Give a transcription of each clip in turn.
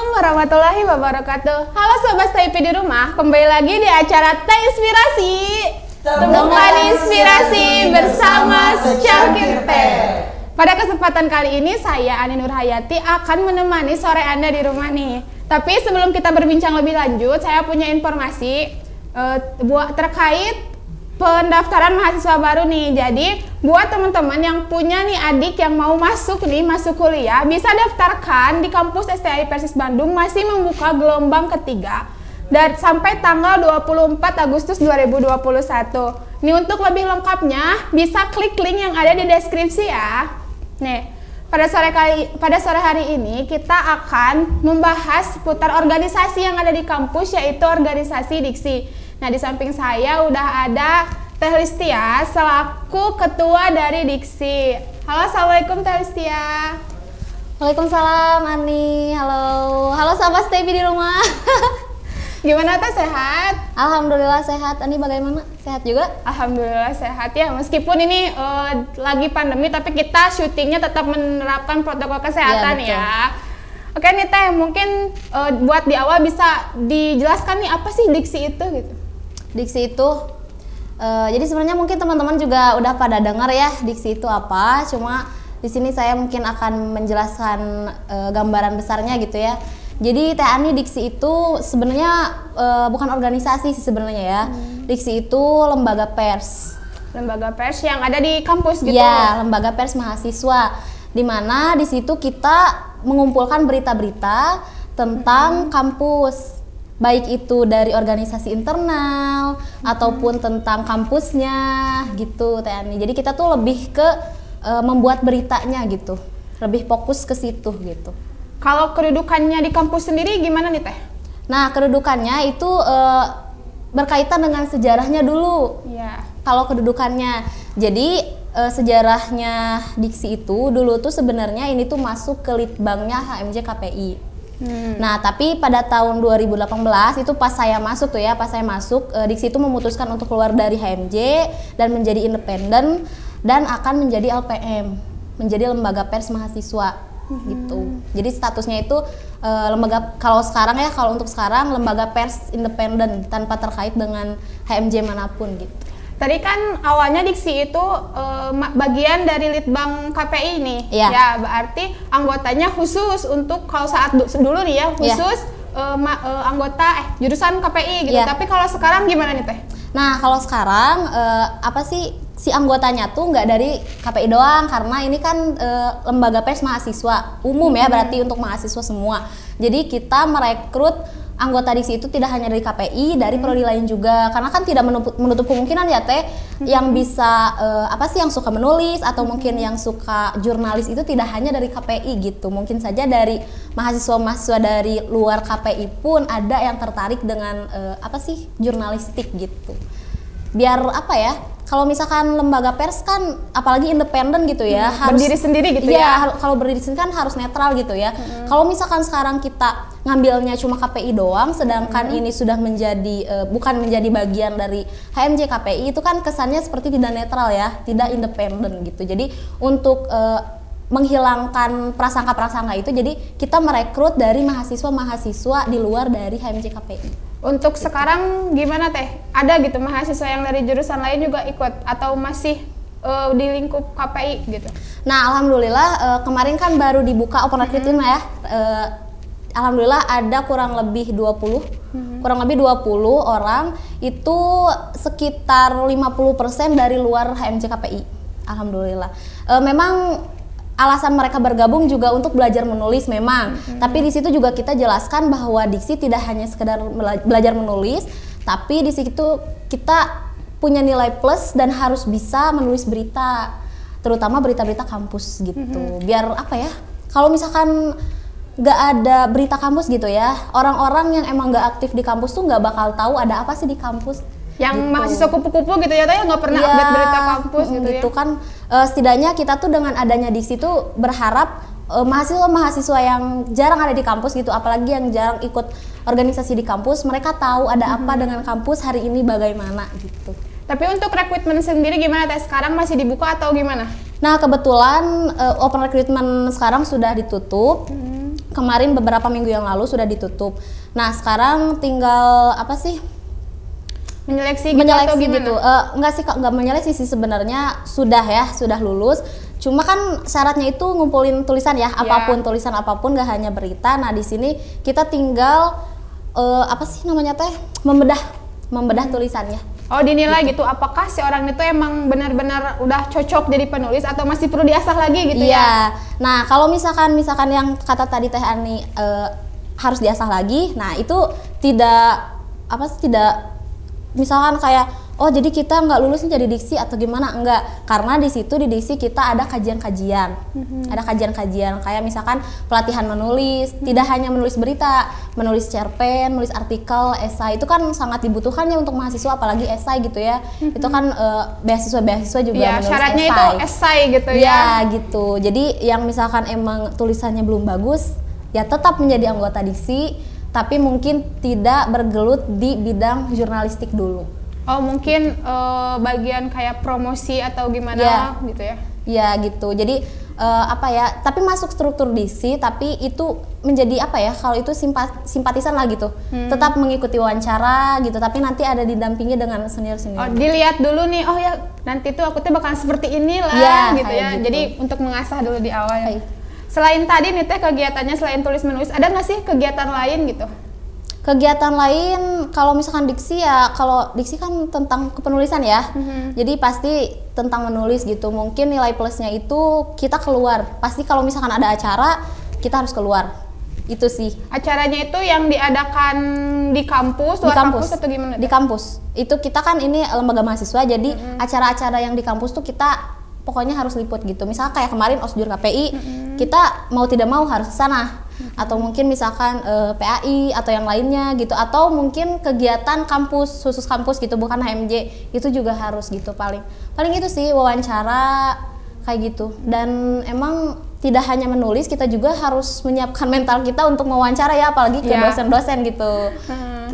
Assalamualaikum warahmatullahi wabarakatuh. Halo Sobat Stay di rumah, kembali lagi di acara Teh Inspirasi. Temukan inspirasi bersama secangkir teh. Pada kesempatan kali ini saya Ani Nurhayati akan menemani sore Anda di rumah nih. Tapi sebelum kita berbincang lebih lanjut, saya punya informasi terkait pendaftaran mahasiswa baru nih. Jadi buat teman-teman yang punya nih adik yang mau masuk kuliah, bisa daftarkan di kampus STI Persis Bandung, masih membuka gelombang ketiga dan sampai tanggal 24 Agustus 2021. Nih untuk lebih lengkapnya bisa klik link yang ada di deskripsi ya. Nih, pada sore hari ini kita akan membahas seputar organisasi yang ada di kampus, yaitu organisasi Diksi. Nah, di samping saya udah ada Teh Listia selaku ketua dari Diksi. Halo, Assalamualaikum Teh Listia. Waalaikumsalam Ani. Halo sahabat Stay di rumah. Gimana Teh, sehat? Alhamdulillah sehat. Ani bagaimana? Sehat juga? Alhamdulillah sehat ya. Meskipun ini lagi pandemi, tapi kita syutingnya tetap menerapkan protokol kesehatan ya. Oke nih Teh, mungkin buat di awal bisa dijelaskan nih apa sih Diksi itu gitu? Diksi itu, jadi sebenarnya mungkin teman-teman juga udah pada dengar ya Diksi itu apa. Cuma di sini saya mungkin akan menjelaskan gambaran besarnya gitu ya. Jadi Teh Ani, Diksi itu sebenarnya bukan organisasi sih sebenarnya ya. Diksi itu lembaga pers. Lembaga pers yang ada di kampus gitu? Ya, lembaga pers mahasiswa. Dimana di situ kita mengumpulkan berita-berita tentang kampus. Baik itu dari organisasi internal ataupun tentang kampusnya gitu Teh Ani. Jadi kita tuh lebih ke membuat beritanya gitu, lebih fokus ke situ gitu. Kalau kedudukannya di kampus sendiri gimana nih Teh? Nah, kedudukannya itu berkaitan dengan sejarahnya dulu. Ya. Kalau kedudukannya, jadi sejarahnya Diksi itu dulu tuh sebenarnya ini tuh masuk ke litbangnya HMJ KPI. Nah, tapi pada tahun 2018 itu pas saya masuk tuh ya, Diksi itu memutuskan untuk keluar dari HMJ dan menjadi independen dan akan menjadi LPM, menjadi lembaga pers mahasiswa gitu. Jadi statusnya itu lembaga, kalau untuk sekarang lembaga pers independen tanpa terkait dengan HMJ manapun gitu. Tadi kan awalnya Diksi itu bagian dari Litbang KPI nih, ya berarti anggotanya khusus untuk kalau saat dulu nih ya khusus anggota jurusan KPI gitu. Tapi kalau sekarang gimana nih Teh? Nah kalau sekarang si anggotanya tuh nggak dari KPI doang, karena ini kan lembaga pers mahasiswa umum ya, berarti untuk mahasiswa semua. Jadi kita merekrut anggota Diksi itu tidak hanya dari KPI, dari prodi lain juga, karena kan tidak menutup kemungkinan ya Teh, yang bisa yang suka menulis atau mungkin yang suka jurnalis itu tidak hanya dari KPI gitu, mungkin saja dari mahasiswa-mahasiswa dari luar KPI pun ada yang tertarik dengan jurnalistik gitu. Biar kalau misalkan lembaga pers kan apalagi independen gitu ya, harus berdiri sendiri gitu ya. Kalau berdiri sendiri kan harus netral gitu ya. Kalau misalkan sekarang kita ngambilnya cuma KPI doang, sedangkan ini sudah menjadi bukan menjadi bagian dari HMJ KPI, itu kan kesannya seperti tidak netral ya, tidak independen gitu. Jadi untuk menghilangkan prasangka-prasangka itu, jadi kita merekrut dari mahasiswa-mahasiswa di luar dari HMJ KPI. Untuk sekarang gimana Teh? Ada gitu mahasiswa yang dari jurusan lain juga ikut atau masih di lingkup KPI gitu? Nah, alhamdulillah kemarin kan baru dibuka open recruitment ya. Alhamdulillah ada kurang lebih 20 orang, itu sekitar 50% dari luar HMJ KPI. Alhamdulillah. Memang alasan mereka bergabung juga untuk belajar menulis memang, tapi di situ juga kita jelaskan bahwa Diksi tidak hanya sekedar belajar menulis, tapi di situ kita punya nilai plus dan harus bisa menulis berita, terutama berita-berita kampus gitu. Biar kalau misalkan nggak ada berita kampus gitu ya, orang-orang yang emang nggak aktif di kampus tuh nggak bakal tahu ada apa sih di kampus. Yang mahasiswa kupu-kupu gitu ya, nggak pernah update berita kampus gitu ya. Kan setidaknya kita tuh dengan adanya Diksi tuh berharap mahasiswa-mahasiswa yang jarang ada di kampus gitu, apalagi yang jarang ikut organisasi di kampus, mereka tahu ada apa dengan kampus hari ini bagaimana gitu. Tapi untuk rekrutmen sendiri gimana Teh? Sekarang masih dibuka atau gimana? Nah kebetulan open recruitment sekarang sudah ditutup. kemarin beberapa minggu yang lalu sudah ditutup. Nah sekarang tinggal apa sih? Menyeleksi gitu atau gimana? Gitu. Enggak sih, enggak menyeleksi sih sebenarnya, sudah lulus. Cuma kan syaratnya itu ngumpulin tulisan ya, apapun tulisan apapun, gak hanya berita. Nah di sini kita tinggal apa sih namanya teh, membedah tulisannya. Oh dinilai gitu, apakah si orang itu emang benar-benar udah cocok jadi penulis atau masih perlu diasah lagi gitu ya? Nah kalau misalkan yang kata tadi Teh Ani harus diasah lagi, nah itu tidak misalkan kayak oh jadi kita nggak lulus jadi diksi atau gimana, enggak, karena di situ di diksi kita ada kajian-kajian, ada kajian-kajian kayak misalkan pelatihan menulis, tidak hanya menulis berita, menulis cerpen, menulis artikel, esai, itu kan sangat dibutuhkannya untuk mahasiswa, apalagi esai gitu ya, itu kan beasiswa juga ya, menulis syaratnya esai. Itu esai gitu ya. Ya gitu, jadi yang misalkan emang tulisannya belum bagus, ya tetap menjadi anggota diksi, tapi mungkin tidak bergelut di bidang jurnalistik dulu. Oh mungkin bagian kayak promosi atau gimana gitu ya? Ya gitu. Jadi apa ya? Tapi masuk struktur diksi, tapi itu menjadi apa ya? Kalau itu simpatisan lah gitu. Tetap mengikuti wawancara gitu. Tapi nanti ada didampingi dengan senior-senior. Oh dilihat dulu nih. Oh ya nanti tuh aku tuh bakal seperti inilah gitu ya. Gitu. Jadi untuk mengasah dulu di awal. Selain tadi nih Teh kegiatannya selain tulis menulis, ada nggak sih kegiatan lain gitu? Kegiatan lain kalau misalkan diksi ya, kalau diksi kan tentang kepenulisan ya, jadi pasti tentang menulis gitu. Mungkin nilai plusnya itu kita keluar, pasti kalau misalkan ada acara kita harus keluar, itu sih. Acaranya itu yang diadakan di kampus, luar kampus atau gimana? Di kampus, itu kita kan ini lembaga mahasiswa, jadi acara-acara yang di kampus tuh kita pokoknya harus liput gitu. Misalnya kayak kemarin Osjur KPI, kita mau tidak mau harus ke sana. Atau mungkin misalkan PAI atau yang lainnya gitu. Atau mungkin kegiatan kampus, khusus kampus gitu, bukan HMJ, itu juga harus gitu paling. Paling itu sih, wawancara kayak gitu. Dan emang tidak hanya menulis, kita juga harus menyiapkan mental kita untuk mewawancara ya, apalagi ke dosen-dosen gitu.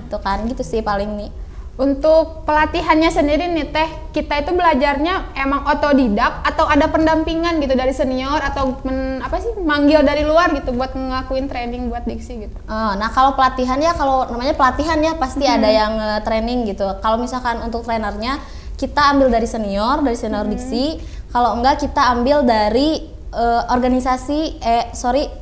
Gitu kan, gitu sih paling nih. Untuk pelatihannya sendiri nih Teh, kita itu belajarnya emang otodidak atau ada pendampingan gitu dari senior atau manggil dari luar gitu buat ngelakuin training buat diksi gitu? Nah kalau pelatihan ya, kalau namanya pelatihan ya pasti ada yang training gitu. Kalau misalkan untuk trainernya kita ambil dari senior diksi. Kalau enggak kita ambil dari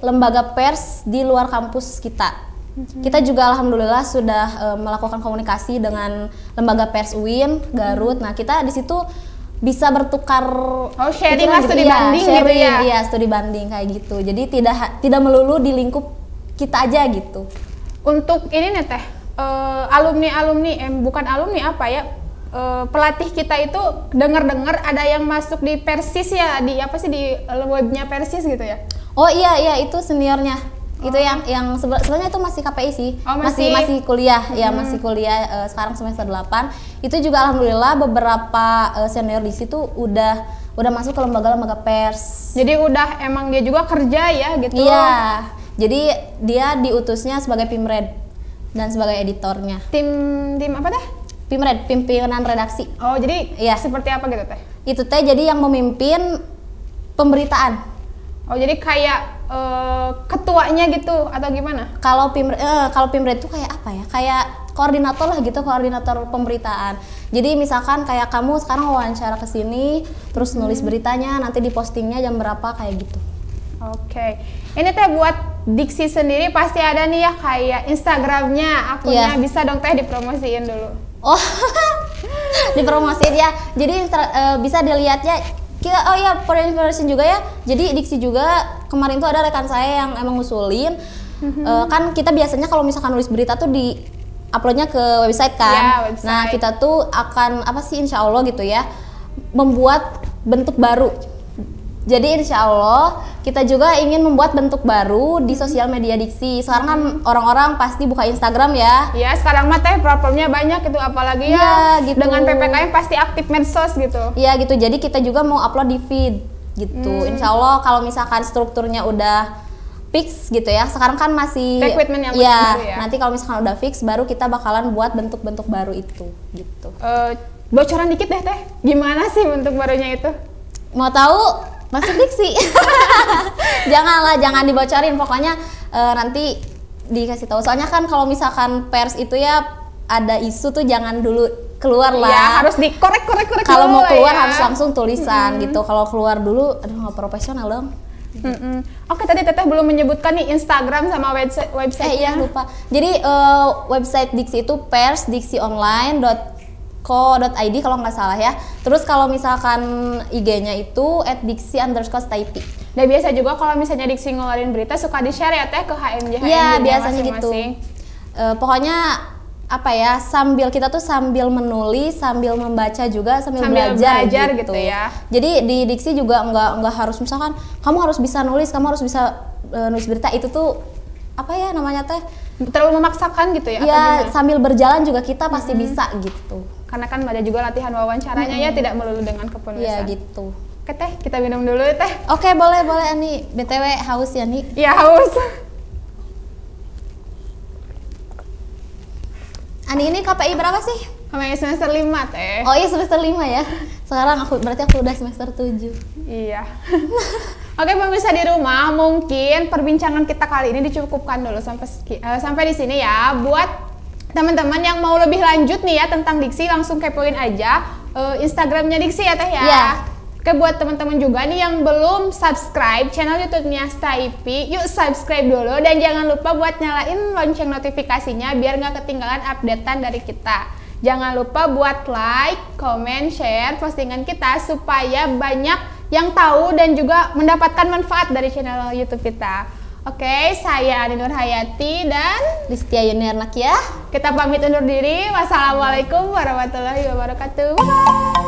lembaga pers di luar kampus kita. Kita juga alhamdulillah sudah melakukan komunikasi dengan lembaga pers UIN Garut. Nah kita di situ bisa bertukar sharing lah, studi banding gitu ya? Iya, studi banding kayak gitu. Jadi tidak melulu di lingkup kita aja gitu. Untuk ini nih Teh, bukan alumni apa ya? Pelatih kita itu dengar ada yang masuk di Persis ya, di webnya Persis gitu ya? Oh iya itu seniornya. Itu yang sebenarnya itu masih KPI sih. Masih kuliah ya, masih kuliah sekarang semester 8. Itu juga alhamdulillah beberapa senior di situ udah masuk ke lembaga pers. Jadi emang dia juga kerja ya gitu. Iya. Jadi dia diutusnya sebagai Pimred dan sebagai editornya. Tim apa teh? Pimred, pimpinan redaksi. Oh, jadi seperti apa gitu Teh? Itu Teh jadi yang memimpin pemberitaan. Oh, jadi kayak ketuanya gitu atau gimana? Kalau Pimred itu kayak apa ya? Kayak koordinator lah gitu, koordinator pemberitaan. Jadi misalkan kayak kamu sekarang wawancara ke sini, terus nulis beritanya, nanti dipostingnya jam berapa kayak gitu. Oke. Ini Teh buat diksi sendiri pasti ada nih ya kayak Instagramnya, akunnya bisa dong Teh dipromosiin dulu. Oh, dipromosiin ya. Jadi bisa dilihatnya. Oh ya, for information juga ya. Jadi diksi juga kemarin tuh ada rekan saya yang emang ngusulin. Kan kita biasanya kalau misalkan nulis berita tuh di uploadnya ke website kan. Ya, website. Nah kita tuh akan insya Allah gitu ya, membuat bentuk baru. Jadi insya Allah kita juga ingin membuat bentuk baru di sosial media diksi. Sekarang kan orang-orang pasti buka Instagram ya. Iya, sekarang mah Teh platformnya banyak gitu, apalagi gitu. Dengan PPKM pasti aktif medsos gitu. Iya gitu, jadi kita juga mau upload di feed gitu. Insya Allah kalau misalkan strukturnya udah fix gitu ya. Sekarang kan masih recruitment yang baru ya. Nanti kalau misalkan udah fix baru kita bakalan buat bentuk-bentuk baru itu gitu. Bocoran dikit deh Teh, gimana sih bentuk barunya itu? Mau tahu? Masuk diksi. Janganlah, jangan dibocorin. Pokoknya nanti dikasih tahu. Soalnya kan kalau misalkan pers itu ya ada isu tuh jangan dulu keluar lah. Ya, harus dikorek. Kalau mau keluar harus langsung tulisan gitu. Kalau keluar dulu, aduh nggak profesional dong. Oke, tadi Teteh belum menyebutkan nih Instagram sama website. Iya lupa. Jadi website Diksi itu persdiksionline.co.id kalau nggak salah ya. Terus kalau misalkan IG-nya itu @diksi_stayp. Dan biasa juga kalau misalnya Diksi ngeluarin berita suka di-share ya Teh ke HMJ. Iya biasanya gitu. Pokoknya apa ya, kita tuh sambil menulis, sambil membaca juga, sambil belajar gitu ya. Jadi di Diksi juga nggak harus misalkan kamu harus bisa nulis, kamu harus bisa nulis berita, itu tuh apa ya namanya Teh, terlalu memaksakan gitu ya? Ya sambil berjalan juga kita pasti bisa gitu. Karena kan ada juga latihan wawancaranya ya, tidak melulu dengan kepenulisan. Iya gitu. Oke Teh, kita minum dulu Teh. Oke, boleh Ani. BTW haus ya nih? Iya haus. Ani ini KPI berapa sih? KPI semester 5 Teh. Oh iya semester 5 ya. Sekarang berarti aku udah semester 7. Iya. Oke pemirsa di rumah, mungkin perbincangan kita kali ini dicukupkan dulu sampai di sini ya. Buat teman-teman yang mau lebih lanjut nih ya tentang Diksi, langsung kepoin aja Instagramnya Diksi ya Teh ya. Iya. Oke, buat teman-teman juga nih yang belum subscribe channel YouTube-nya Stayp, yuk subscribe dulu dan jangan lupa buat nyalain lonceng notifikasinya biar nggak ketinggalan updatean dari kita. Jangan lupa buat like, comment, share postingan kita supaya banyak yang tahu dan juga mendapatkan manfaat dari channel YouTube kita. Oke, saya Ani Nurhayati dan Listia Yuniarnak ya. Kita pamit undur diri. Wassalamualaikum warahmatullahi wabarakatuh. Bye.